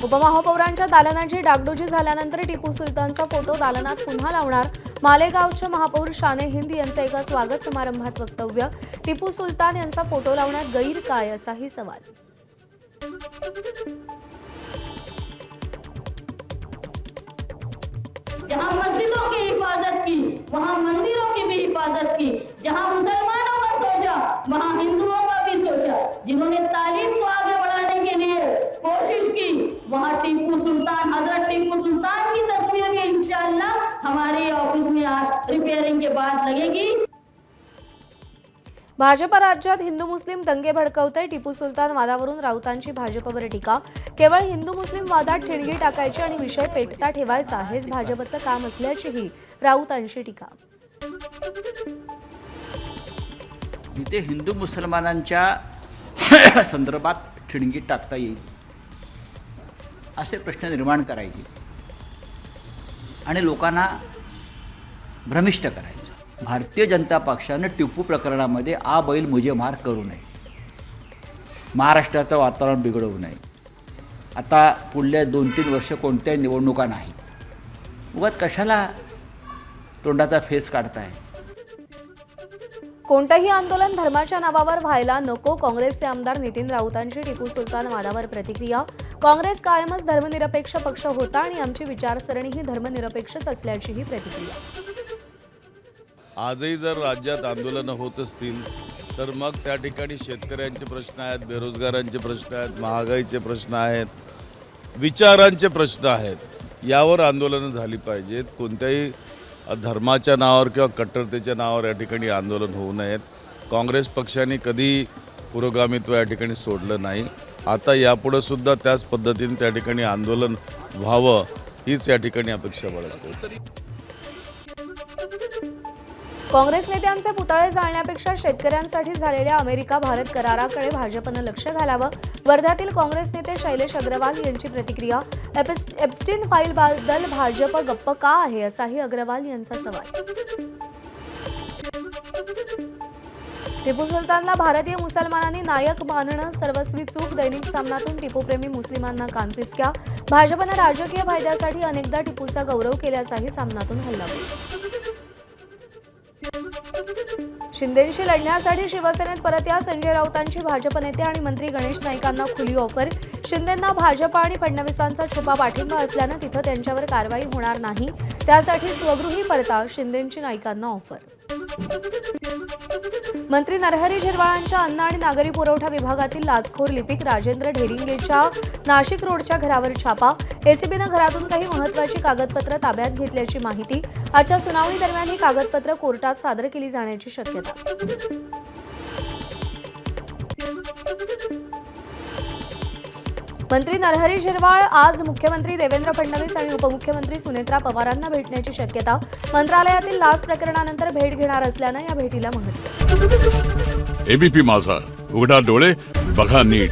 उपमहापौरांच्या दालनाची डागडुजी झाल्यानंतर टिपू सुलतानचा फोटो दालनात पुन्हा लावणार. मालेगावचे महापौर शाने हिंद यांचे एका स्वागत समारंभात वक्तव्य. टिपू सुलतान यांचा फोटो लावण्यात गैर काय असाही सवाल. जहां मस्जिदों की हिफाजत की वहां मंदिरों की भी हिफाजत की, जहां मुसलमानों का सोचा वहां हिंदुओं का भी सोचा, जिन्होंने तालीम को आगे बढ़ाने के लिए कोशिश की वहां टीपू सुल्तान, हजरत टीपू सुल्तान की तस्वीर भी इंशाअल्लाह हमारे ऑफिस में आज रिपेयरिंग के बाद लगेगी. भाजप राज्यात हिंदू मुस्लिम दंगे भडकवते. टिपू सुलतान वादावरून राऊतांची भाजपवर टीका. केवळ हिंदू मुस्लिम वादात ठिणगी टाकायची आणि विषय पेटता ठेवायचा हेच भाजपचं काम असल्याचीही राऊतांची टीका. जिथे हिंदू मुसलमानांच्या संदर्भात ठिणगी टाकता येईल असे प्रश्न निर्माण करायचे आणि लोकांना भ्रमिष्ट करायचं. भारतीय जनता पक्षानं टिपू प्रकरणामध्ये आ बैल मुझे मार करू नये, महाराष्ट्राचं वातावरण बिघडवू नये. आता पुढल्या 2-3 वर्ष कोणत्याही निवडणुका नाही, उगाच कशाला तोंडाचा फेस काढताय. कोणतंही आंदोलन धर्माच्या नावावर व्हायला नको. काँग्रेसचे आमदार नितीन राऊतांची टिपू सुलतान वादावर प्रतिक्रिया. काँग्रेस कायमच धर्मनिरपेक्ष पक्ष होता आणि आमची विचारसरणीही धर्मनिरपेक्षच असल्याचीही प्रतिक्रिया. आजही जर राज्यात आंदोलनं होत असतील तर मग त्या ठिकाणी शेतकऱ्यांचे प्रश्न आहेत, बेरोजगारांचे प्रश्न आहेत, महागाईचे प्रश्न आहेत, विचारांचे प्रश्न आहेत, यावर आंदोलनं झाली पाहिजेत. कोणत्याही धर्माच्या नावावर किंवा कट्टरतेच्या नावावर या ठिकाणी आंदोलन होऊ नयेत. काँग्रेस पक्षाने कधी पुरोगामित्व या ठिकाणी सोडलं नाही. आता यापुढे सुद्धा त्याच पद्धतीने त्या ठिकाणी आंदोलन व्हावं हीच या ठिकाणी अपेक्षा बाळगतो. काँग्रेस नेत्यांचे पुतळे जाळण्यापेक्षा शेतकऱ्यांसाठी झालेल्या अमेरिका भारत कराराकडे भाजपनं लक्ष घालावं. वर्ध्यातील काँग्रेस नेते शैलेश अग्रवाल यांची प्रतिक्रिया. एप्स्टीन फाईलबद्दल भाजप गप्प का आहे असाही अग्रवाल यांचा सवाल. टिपू सुलतानला भारतीय मुसलमानांनी नायक मानणं सर्वस्वी चूक. दैनिक सामनातून टिपूप्रेमी मुस्लिमांना कानपिसक्या. भाजपनं राजकीय फायद्यासाठी अनेकदा टिपूचा गौरव केल्याचाही सामनातून हल्लाबोल. शिंदेंशी लढण्यासाठी शिवसेनेत परत या. संजय राऊतांची भाजप नेते आणि मंत्री गणेश नाईकांना खुली ऑफर. शिंदेंना भाजप आणि फडणवीसांचा छुपा पाठिंबा असल्यानं तिथं त्यांच्यावर कारवाई होणार नाही, त्यासाठी स्वगृही परता. शिंदेंची नाईकांना ऑफर. मंत्री नरहरी झिरवाळांच्या अन्न आणि नागरी पुरवठा विभागातील लाचखोर लिपिक राजेंद्र ढेरिंगेच्या नाशिक रोडच्या घरावर छापा. एसीबीनं घरातून काही महत्त्वाची कागदपत्र ताब्यात घेतल्याची माहिती. आजच्या सुनावणी दरम्यान ही कागदपत्र कोर्टात सादर केली जाण्याची शक्यता. मंत्री नरहरी झिरवाळ आज मुख्यमंत्री देवेंद्र फडणवीस आणि उपमुख्यमंत्री सुनेत्रा पवारांना भेटण्याची शक्यता. मंत्रालयातील लाच प्रकरणानंतर भेट घेणार असल्यानं या भेटीला महत्त्व. एबीपी माझा, उघडा डोळे बघा नीट.